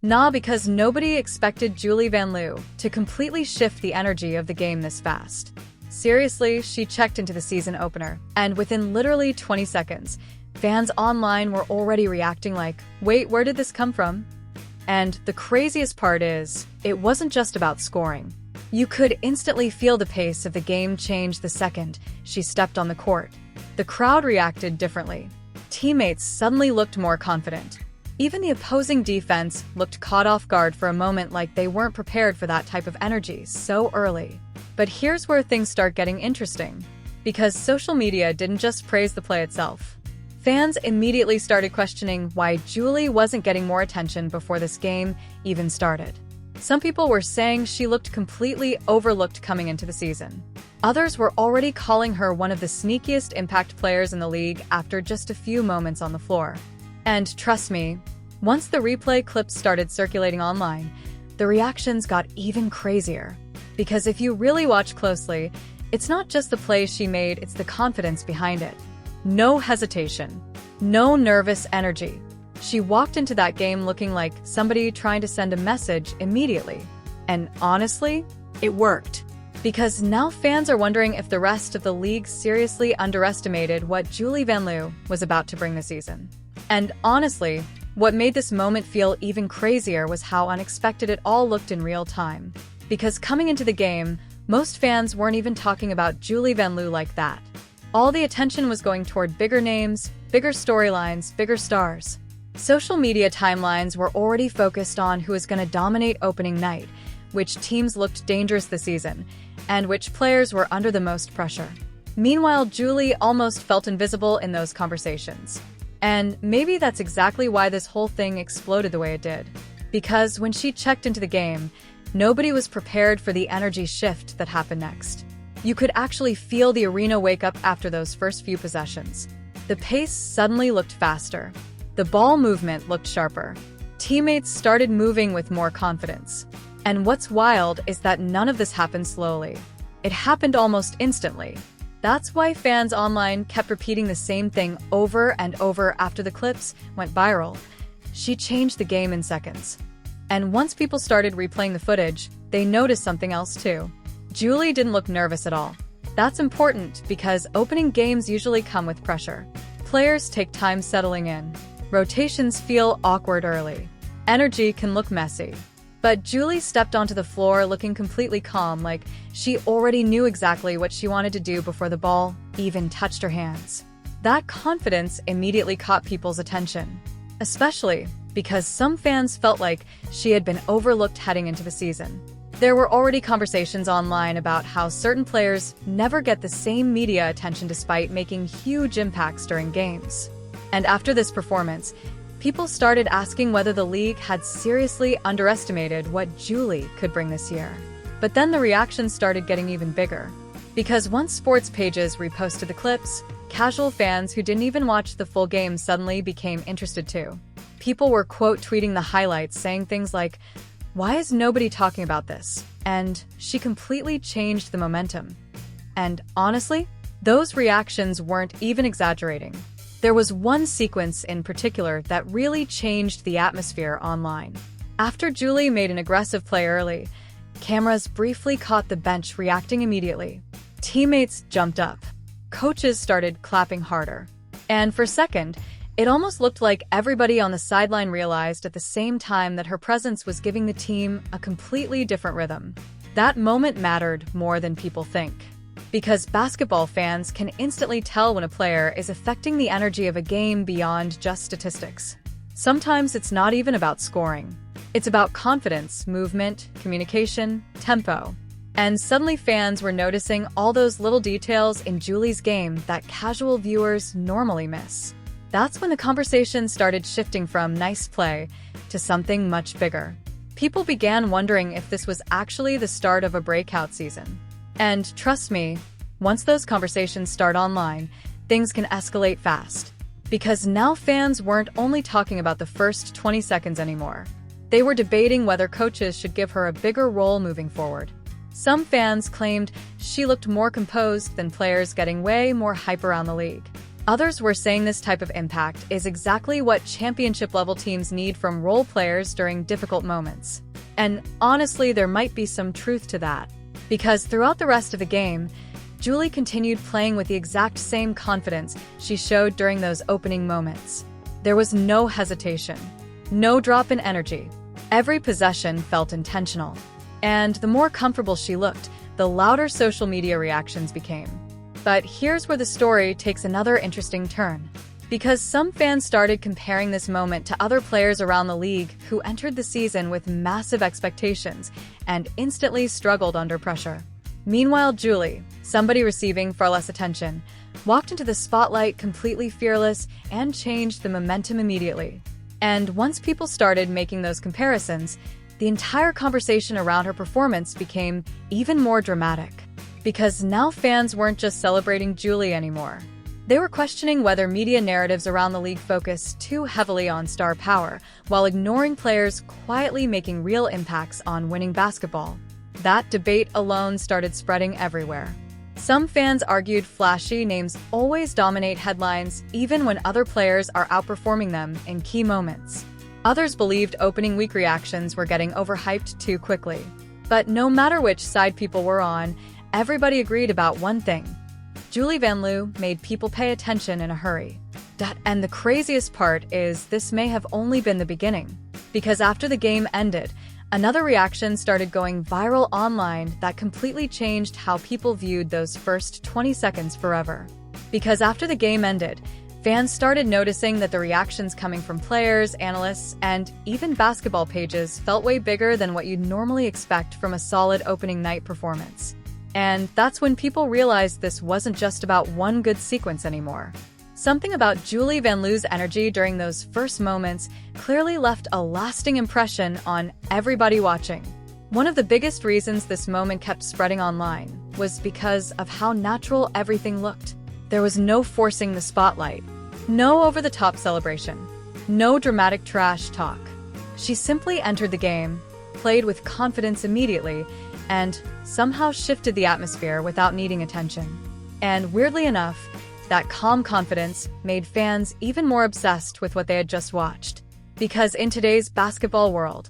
Nah, because nobody expected Julie Vanloo to completely shift the energy of the game this fast. Seriously, she checked into the season opener, and within literally 20 seconds, fans online were already reacting like, wait, where did this come from? And the craziest part is, it wasn't just about scoring. You could instantly feel the pace of the game change the second she stepped on the court. The crowd reacted differently. Teammates suddenly looked more confident. Even the opposing defense looked caught off guard for a moment, like they weren't prepared for that type of energy so early. But here's where things start getting interesting, because social media didn't just praise the play itself. Fans immediately started questioning why Julie wasn't getting more attention before this game even started. Some people were saying she looked completely overlooked coming into the season. Others were already calling her one of the sneakiest impact players in the league after just a few moments on the floor. And trust me, once the replay clips started circulating online, the reactions got even crazier. Because if you really watch closely, it's not just the play she made, it's the confidence behind it. No hesitation, no nervous energy. She walked into that game looking like somebody trying to send a message immediately. And honestly, it worked. Because now fans are wondering if the rest of the league seriously underestimated what Julie Vanloo was about to bring this season. And honestly, what made this moment feel even crazier was how unexpected it all looked in real time. Because coming into the game, most fans weren't even talking about Julie Vanloo like that. All the attention was going toward bigger names, bigger storylines, bigger stars. Social media timelines were already focused on who was going to dominate opening night, which teams looked dangerous this season, and which players were under the most pressure. Meanwhile, Julie almost felt invisible in those conversations. And maybe that's exactly why this whole thing exploded the way it did. Because when she checked into the game, nobody was prepared for the energy shift that happened next. You could actually feel the arena wake up after those first few possessions. The pace suddenly looked faster. The ball movement looked sharper. Teammates started moving with more confidence. And what's wild is that none of this happened slowly. It happened almost instantly. That's why fans online kept repeating the same thing over and over after the clips went viral. She changed the game in seconds. And once people started replaying the footage, they noticed something else too. Julie didn't look nervous at all. That's important because opening games usually come with pressure. Players take time settling in. Rotations feel awkward early. Energy can look messy. But Julie stepped onto the floor looking completely calm, like she already knew exactly what she wanted to do before the ball even touched her hands. That confidence immediately caught people's attention, especially because some fans felt like she had been overlooked heading into the season. There were already conversations online about how certain players never get the same media attention despite making huge impacts during games. And after this performance, people started asking whether the league had seriously underestimated what Julie could bring this year. But then the reactions started getting even bigger. Because once sports pages reposted the clips, casual fans who didn't even watch the full game suddenly became interested too. People were quote tweeting the highlights saying things like, "Why is nobody talking about this?" And "She completely changed the momentum." And honestly, those reactions weren't even exaggerating. There was one sequence in particular that really changed the atmosphere online. After Julie made an aggressive play early, cameras briefly caught the bench reacting immediately. Teammates jumped up. Coaches started clapping harder. And for a second, it almost looked like everybody on the sideline realized at the same time that her presence was giving the team a completely different rhythm. That moment mattered more than people think. Because basketball fans can instantly tell when a player is affecting the energy of a game beyond just statistics. Sometimes it's not even about scoring. It's about confidence, movement, communication, tempo. And suddenly fans were noticing all those little details in Julie's game that casual viewers normally miss. That's when the conversation started shifting from nice play to something much bigger. People began wondering if this was actually the start of a breakout season. And trust me, once those conversations start online, things can escalate fast. Because now fans weren't only talking about the first 20 seconds anymore. They were debating whether coaches should give her a bigger role moving forward. Some fans claimed she looked more composed than players, getting way more hype around the league. Others were saying this type of impact is exactly what championship-level teams need from role players during difficult moments. And honestly, there might be some truth to that. Because throughout the rest of the game, Julie continued playing with the exact same confidence she showed during those opening moments. There was no hesitation, no drop in energy. Every possession felt intentional. And the more comfortable she looked, the louder social media reactions became. But here's where the story takes another interesting turn. Because some fans started comparing this moment to other players around the league who entered the season with massive expectations and instantly struggled under pressure. Meanwhile, Julie, somebody receiving far less attention, walked into the spotlight completely fearless and changed the momentum immediately. And once people started making those comparisons, the entire conversation around her performance became even more dramatic. Because now fans weren't just celebrating Julie anymore. They were questioning whether media narratives around the league focused too heavily on star power, while ignoring players quietly making real impacts on winning basketball. That debate alone started spreading everywhere. Some fans argued flashy names always dominate headlines, even when other players are outperforming them in key moments. Others believed opening week reactions were getting overhyped too quickly. But no matter which side people were on, everybody agreed about one thing. Julie Vanloo made people pay attention in a hurry. And the craziest part is this may have only been the beginning. Because after the game ended, another reaction started going viral online that completely changed how people viewed those first 20 seconds forever. Because after the game ended, fans started noticing that the reactions coming from players, analysts, and even basketball pages felt way bigger than what you'd normally expect from a solid opening night performance. And that's when people realized this wasn't just about one good sequence anymore. Something about Julie Vanloo's energy during those first moments clearly left a lasting impression on everybody watching. One of the biggest reasons this moment kept spreading online was because of how natural everything looked. There was no forcing the spotlight, no over-the-top celebration, no dramatic trash talk. She simply entered the game, played with confidence immediately, and somehow shifted the atmosphere without needing attention. And weirdly enough, that calm confidence made fans even more obsessed with what they had just watched. Because in today's basketball world,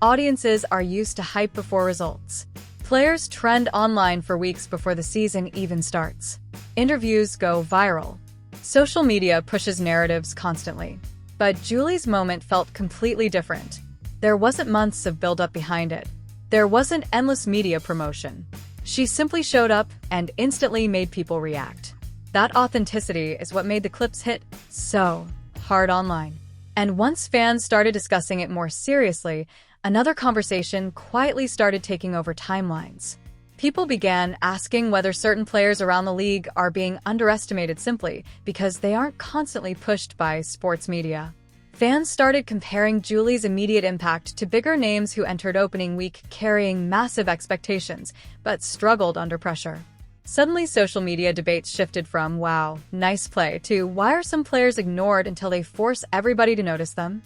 audiences are used to hype before results. Players trend online for weeks before the season even starts. Interviews go viral. Social media pushes narratives constantly. But Julie's moment felt completely different. There wasn't months of build-up behind it. There wasn't endless media promotion. She simply showed up and instantly made people react. That authenticity is what made the clips hit so hard online. And once fans started discussing it more seriously, another conversation quietly started taking over timelines. People began asking whether certain players around the league are being underestimated simply because they aren't constantly pushed by sports media. Fans started comparing Julie's immediate impact to bigger names who entered opening week carrying massive expectations, but struggled under pressure. Suddenly, social media debates shifted from, "Wow, nice play," to "Why are some players ignored until they force everybody to notice them?"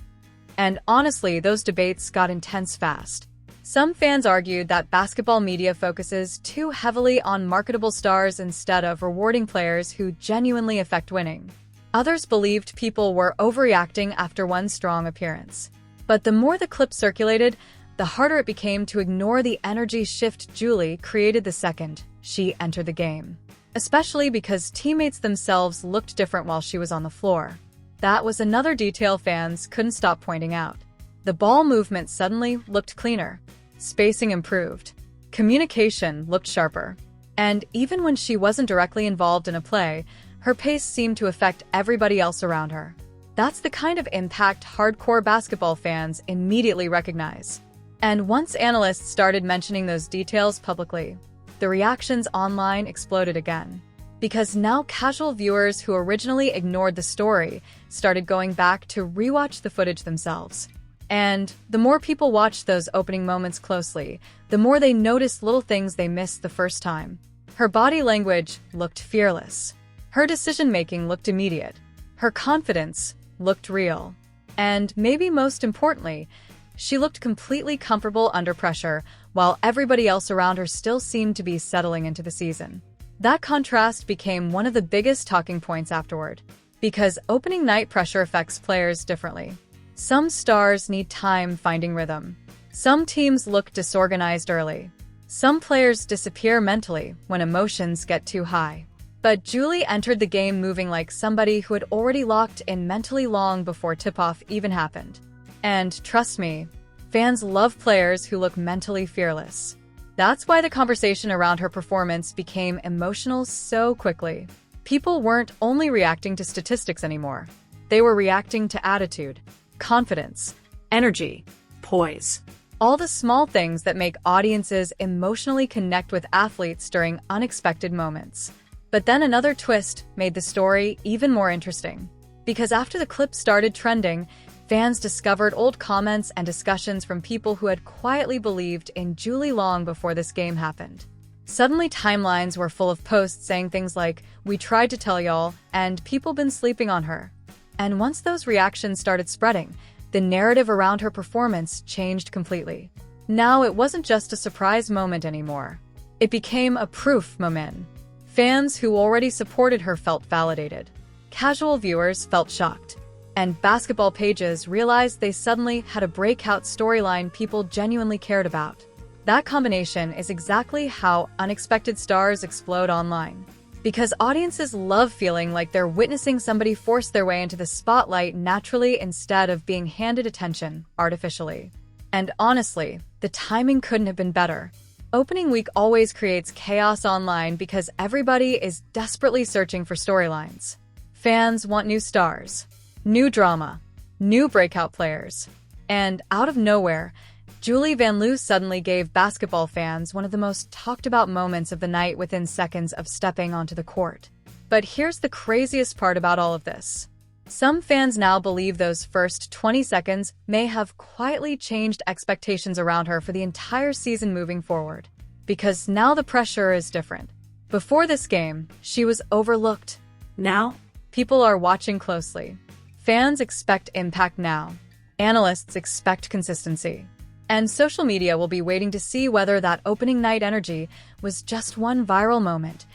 And honestly, those debates got intense fast. Some fans argued that basketball media focuses too heavily on marketable stars instead of rewarding players who genuinely affect winning. Others believed people were overreacting after one strong appearance. But the more the clip circulated, the harder it became to ignore the energy shift Julie created the second she entered the game. Especially because teammates themselves looked different while she was on the floor. That was another detail fans couldn't stop pointing out. The ball movement suddenly looked cleaner. Spacing improved. Communication looked sharper. And even when she wasn't directly involved in a play, her pace seemed to affect everybody else around her. That's the kind of impact hardcore basketball fans immediately recognize. And once analysts started mentioning those details publicly, the reactions online exploded again. Because now casual viewers who originally ignored the story started going back to rewatch the footage themselves. And the more people watched those opening moments closely, the more they noticed little things they missed the first time. Her body language looked fearless. Her decision-making looked immediate. Her confidence looked real. And maybe most importantly, she looked completely comfortable under pressure, while everybody else around her still seemed to be settling into the season. That contrast became one of the biggest talking points afterward, because opening night pressure affects players differently. Some stars need time finding rhythm. Some teams look disorganized early. Some players disappear mentally when emotions get too high. But Julie entered the game moving like somebody who had already locked in mentally long before tip-off even happened. And trust me, fans love players who look mentally fearless. That's why the conversation around her performance became emotional so quickly. People weren't only reacting to statistics anymore. They were reacting to attitude, confidence, energy, poise. All the small things that make audiences emotionally connect with athletes during unexpected moments. But then another twist made the story even more interesting. Because after the clip started trending, fans discovered old comments and discussions from people who had quietly believed in Julie long before this game happened. Suddenly, timelines were full of posts saying things like, "We tried to tell y'all," and "People been sleeping on her." And once those reactions started spreading, the narrative around her performance changed completely. Now it wasn't just a surprise moment anymore. It became a proof moment. Fans who already supported her felt validated. Casual viewers felt shocked. And basketball pages realized they suddenly had a breakout storyline people genuinely cared about. That combination is exactly how unexpected stars explode online. Because audiences love feeling like they're witnessing somebody force their way into the spotlight naturally instead of being handed attention artificially. And honestly, the timing couldn't have been better. Opening week always creates chaos online because everybody is desperately searching for storylines. Fans want new stars, new drama, new breakout players. And out of nowhere, Julie Vanloo suddenly gave basketball fans one of the most talked about moments of the night within seconds of stepping onto the court. But here's the craziest part about all of this. Some fans now believe those first 20 seconds may have quietly changed expectations around her for the entire season moving forward. Because now the pressure is different. Before this game, she was overlooked. Now, people are watching closely. Fans expect impact now. Analysts expect consistency. And social media will be waiting to see whether that opening night energy was just one viral moment,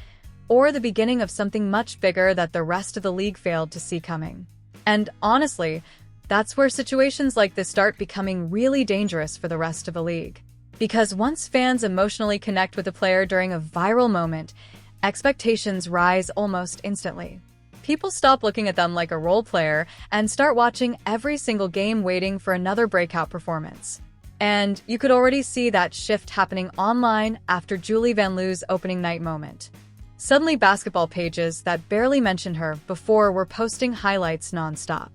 or the beginning of something much bigger that the rest of the league failed to see coming. And honestly, that's where situations like this start becoming really dangerous for the rest of the league. Because once fans emotionally connect with a player during a viral moment, expectations rise almost instantly. People stop looking at them like a role player and start watching every single game waiting for another breakout performance. And you could already see that shift happening online after Julie Vanloo's opening night moment. Suddenly, basketball pages that barely mentioned her before were posting highlights nonstop.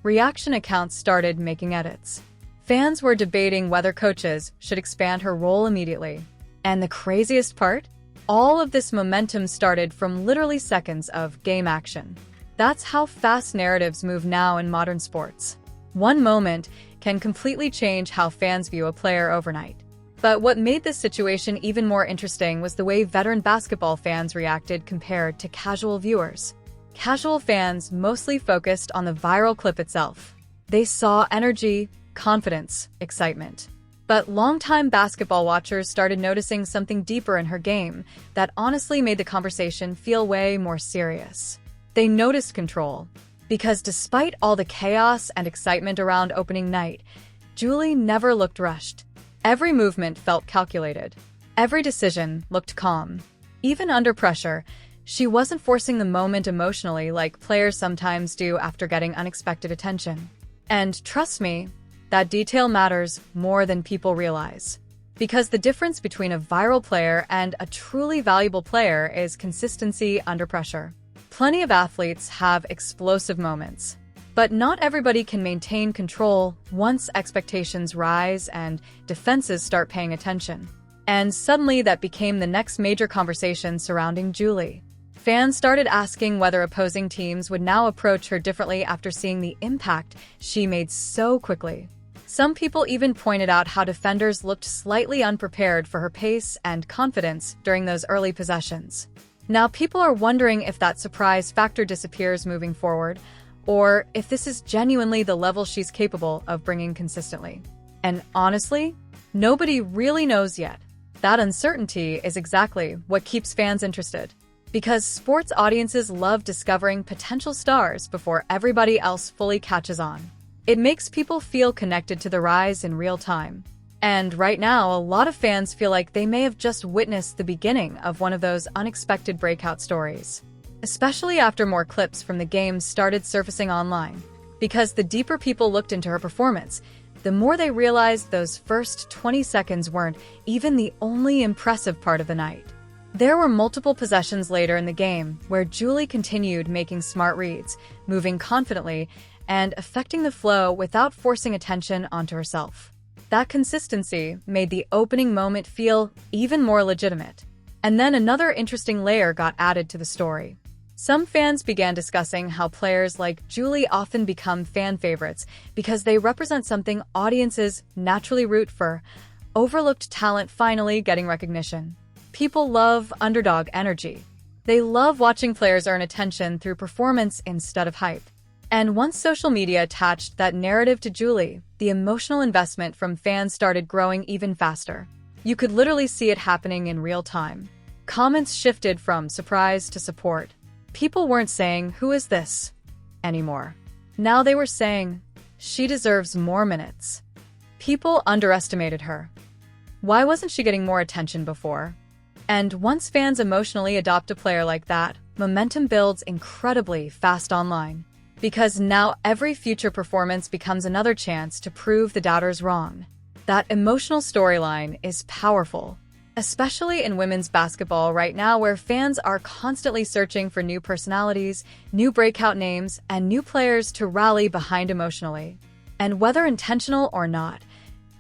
Reaction accounts started making edits. Fans were debating whether coaches should expand her role immediately. And the craziest part? All of this momentum started from literally seconds of game action. That's how fast narratives move now in modern sports. One moment can completely change how fans view a player overnight. But what made this situation even more interesting was the way veteran basketball fans reacted compared to casual viewers. Casual fans mostly focused on the viral clip itself. They saw energy, confidence, excitement. But longtime basketball watchers started noticing something deeper in her game that honestly made the conversation feel way more serious. They noticed control. Because despite all the chaos and excitement around opening night, Julie never looked rushed. Every movement felt calculated. Every decision looked calm. Even under pressure, she wasn't forcing the moment emotionally like players sometimes do after getting unexpected attention. And trust me, that detail matters more than people realize. Because the difference between a viral player and a truly valuable player is consistency under pressure. Plenty of athletes have explosive moments, but not everybody can maintain control once expectations rise and defenses start paying attention. And suddenly that became the next major conversation surrounding Julie. Fans started asking whether opposing teams would now approach her differently after seeing the impact she made so quickly. Some people even pointed out how defenders looked slightly unprepared for her pace and confidence during those early possessions. Now people are wondering if that surprise factor disappears moving forward, or if this is genuinely the level she's capable of bringing consistently. And honestly, nobody really knows yet. That uncertainty is exactly what keeps fans interested. because sports audiences love discovering potential stars before everybody else fully catches on. It makes people feel connected to the rise in real time. And right now, a lot of fans feel like they may have just witnessed the beginning of one of those unexpected breakout stories. Especially after more clips from the game started surfacing online. Because the deeper people looked into her performance, the more they realized those first 20 seconds weren't even the only impressive part of the night. There were multiple possessions later in the game where Julie continued making smart reads, moving confidently, and affecting the flow without forcing attention onto herself. That consistency made the opening moment feel even more legitimate. And then another interesting layer got added to the story. Some fans began discussing how players like Julie often become fan favorites because they represent something audiences naturally root for: overlooked talent finally getting recognition. People love underdog energy. They love watching players earn attention through performance instead of hype. And once social media attached that narrative to Julie, the emotional investment from fans started growing even faster. You could literally see it happening in real time. Comments shifted from surprise to support. People weren't saying, "Who is this?" anymore. Now they were saying, "She deserves more minutes." People underestimated her. Why wasn't she getting more attention before? And once fans emotionally adopt a player like that, momentum builds incredibly fast online. Because now every future performance becomes another chance to prove the doubters wrong. That emotional storyline is powerful. Especially in women's basketball right now, where fans are constantly searching for new personalities, new breakout names, and new players to rally behind emotionally. And whether intentional or not,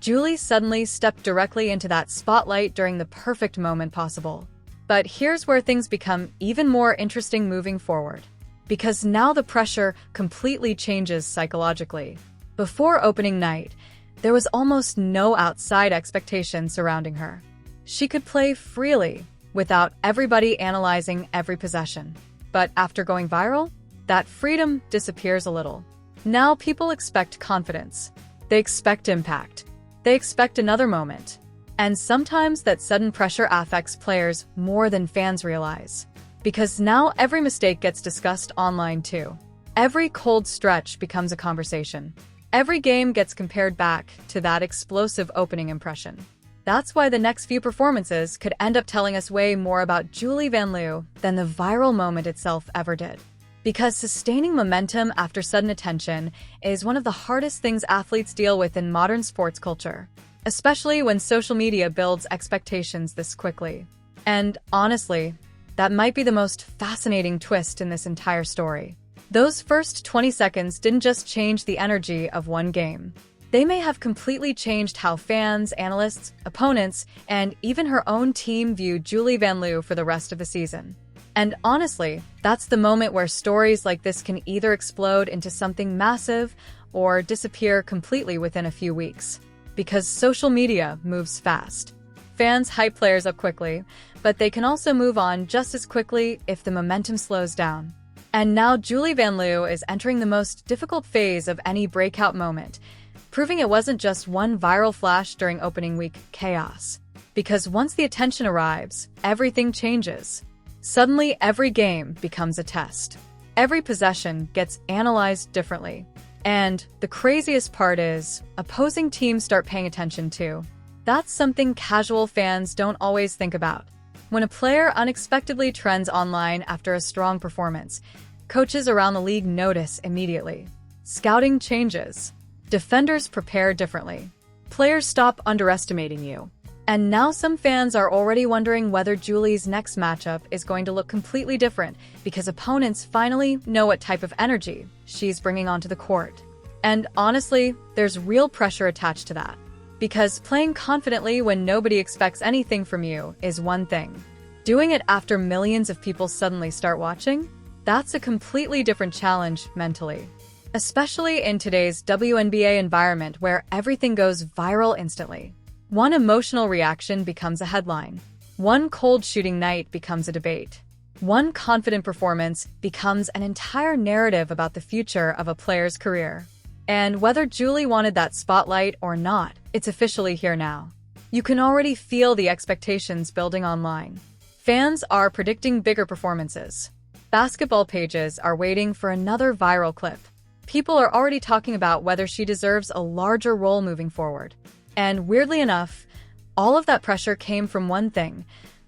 Julie suddenly stepped directly into that spotlight during the perfect moment possible. But here's where things become even more interesting moving forward. Because now the pressure completely changes psychologically. Before opening night, there was almost no outside expectation surrounding her. She could play freely, without everybody analyzing every possession. But after going viral, that freedom disappears a little. Now people expect confidence. They expect impact. They expect another moment. And sometimes that sudden pressure affects players more than fans realize. Because now every mistake gets discussed online too. Every cold stretch becomes a conversation. Every game gets compared back to that explosive opening impression. That's why the next few performances could end up telling us way more about Julie Vanloo than the viral moment itself ever did. Because sustaining momentum after sudden attention is one of the hardest things athletes deal with in modern sports culture, especially when social media builds expectations this quickly. And honestly, that might be the most fascinating twist in this entire story. Those first 20 seconds didn't just change the energy of one game. They may have completely changed how fans, analysts, opponents, and even her own team view Julie Vanloo for the rest of the season. And honestly, that's the moment where stories like this can either explode into something massive or disappear completely within a few weeks. Because social media moves fast. Fans hype players up quickly, but they can also move on just as quickly if the momentum slows down. And now Julie Vanloo is entering the most difficult phase of any breakout moment, proving it wasn't just one viral flash during opening week chaos. Because once the attention arrives, everything changes. Suddenly, every game becomes a test. Every possession gets analyzed differently. And the craziest part is, opposing teams start paying attention too. That's something casual fans don't always think about. When a player unexpectedly trends online after a strong performance, coaches around the league notice immediately. Scouting changes. Defenders prepare differently. Players stop underestimating you. And now some fans are already wondering whether Julie's next matchup is going to look completely different because opponents finally know what type of energy she's bringing onto the court. And honestly, there's real pressure attached to that. Because playing confidently when nobody expects anything from you is one thing. Doing it after millions of people suddenly start watching? That's a completely different challenge mentally. Especially in today's WNBA environment where everything goes viral instantly. One emotional reaction becomes a headline. One cold shooting night becomes a debate. One confident performance becomes an entire narrative about the future of a player's career. And whether Julie wanted that spotlight or not, it's officially here now. You can already feel the expectations building online. Fans are predicting bigger performances. Basketball pages are waiting for another viral clip. People are already talking about whether she deserves a larger role moving forward. And weirdly enough, all of that pressure came from one thing: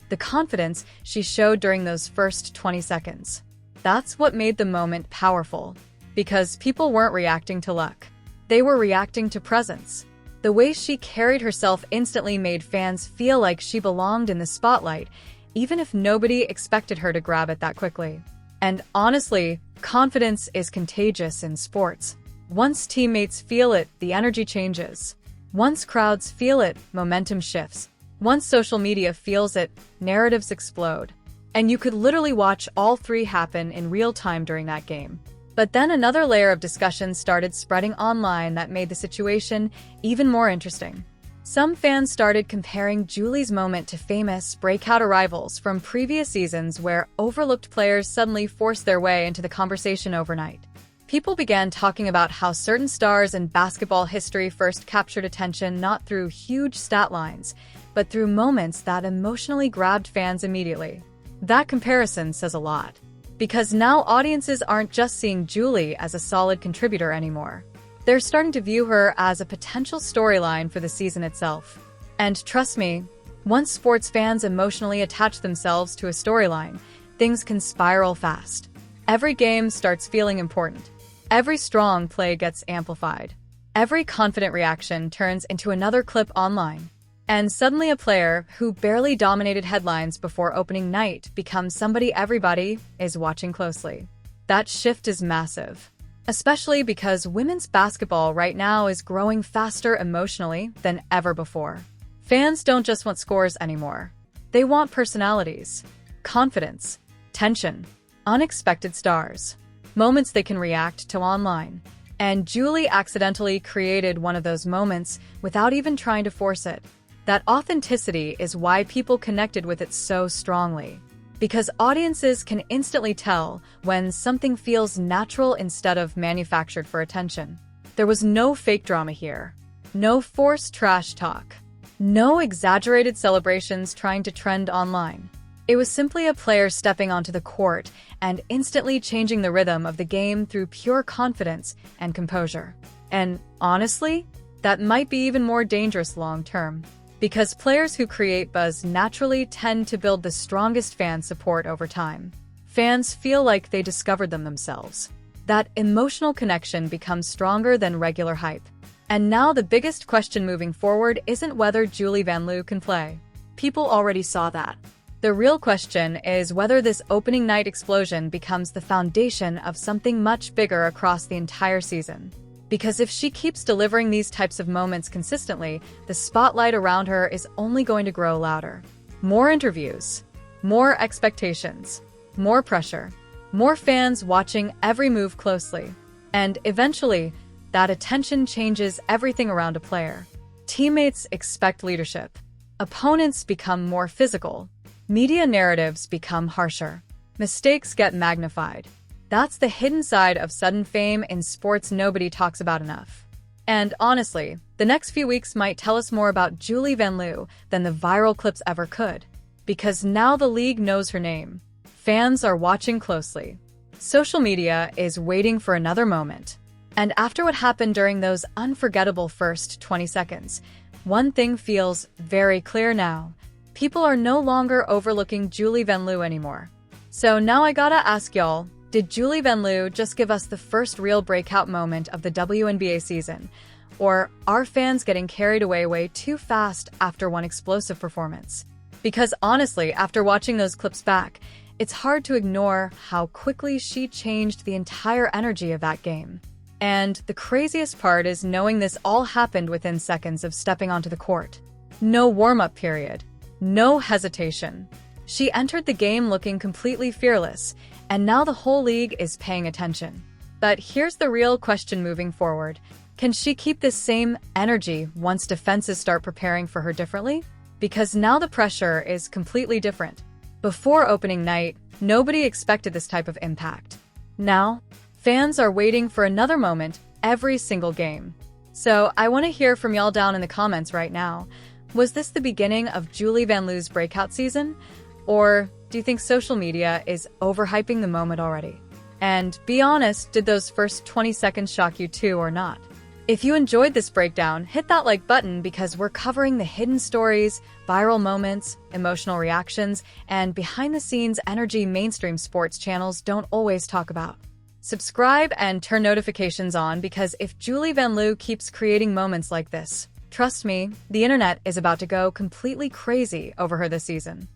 the confidence she showed during those first 20 seconds. That's what made the moment powerful, because people weren't reacting to luck. They were reacting to presence. The way she carried herself instantly made fans feel like she belonged in the spotlight, even if nobody expected her to grab it that quickly. And honestly, confidence is contagious in sports. Once teammates feel it, the energy changes. Once crowds feel it, momentum shifts. Once social media feels it, narratives explode. And you could literally watch all three happen in real time during that game. But then another layer of discussion started spreading online that made the situation even more interesting. Some fans started comparing Julie's moment to famous breakout arrivals from previous seasons where overlooked players suddenly forced their way into the conversation overnight. People began talking about how certain stars in basketball history first captured attention not through huge stat lines, but through moments that emotionally grabbed fans immediately. That comparison says a lot, because now audiences aren't just seeing Julie as a solid contributor anymore. They're starting to view her as a potential storyline for the season itself. And trust me, once sports fans emotionally attach themselves to a storyline, things can spiral fast. Every game starts feeling important. Every strong play gets amplified. Every confident reaction turns into another clip online. And suddenly a player who barely dominated headlines before opening night becomes somebody everybody is watching closely. That shift is massive, especially because women's basketball right now is growing faster emotionally than ever before. Fans don't just want scores anymore. They want personalities, confidence, tension, unexpected stars, moments they can react to online. And Julie accidentally created one of those moments without even trying to force it. That authenticity is why people connected with it so strongly. Because audiences can instantly tell when something feels natural instead of manufactured for attention. There was no fake drama here. No forced trash talk. No exaggerated celebrations trying to trend online. It was simply a player stepping onto the court and instantly changing the rhythm of the game through pure confidence and composure. And honestly, that might be even more dangerous long term. Because players who create buzz naturally tend to build the strongest fan support over time. Fans feel like they discovered them themselves. That emotional connection becomes stronger than regular hype. And now the biggest question moving forward isn't whether Julie Vanloo can play. People already saw that. The real question is whether this opening night explosion becomes the foundation of something much bigger across the entire season. Because if she keeps delivering these types of moments consistently, the spotlight around her is only going to grow louder. More interviews, more expectations, more pressure, more fans watching every move closely. And eventually, that attention changes everything around a player. Teammates expect leadership. Opponents become more physical. Media narratives become harsher. Mistakes get magnified. That's the hidden side of sudden fame in sports nobody talks about enough. And honestly, the next few weeks might tell us more about Julie Vanloo than the viral clips ever could. Because now the league knows her name. Fans are watching closely. Social media is waiting for another moment. And after what happened during those unforgettable first 20 seconds, one thing feels very clear now. People are no longer overlooking Julie Vanloo anymore. So now I gotta ask y'all, did Julie Vanloo just give us the first real breakout moment of the WNBA season? Or are fans getting carried away way too fast after one explosive performance? Because honestly, after watching those clips back, it's hard to ignore how quickly she changed the entire energy of that game. And the craziest part is knowing this all happened within seconds of stepping onto the court. No warm-up period. No hesitation. She entered the game looking completely fearless, and now the whole league is paying attention. But here's the real question moving forward. Can she keep this same energy once defenses start preparing for her differently? Because now the pressure is completely different. Before opening night, nobody expected this type of impact. Now, fans are waiting for another moment every single game. So I want to hear from y'all down in the comments right now. Was this the beginning of Julie Vanloo's breakout season? Or do you think social media is overhyping the moment already? And be honest, did those first 20 seconds shock you too or not? If you enjoyed this breakdown, hit that like button because we're covering the hidden stories, viral moments, emotional reactions, and behind-the-scenes energy mainstream sports channels don't always talk about. Subscribe and turn notifications on because if Julie Vanloo keeps creating moments like this, trust me, the internet is about to go completely crazy over her this season.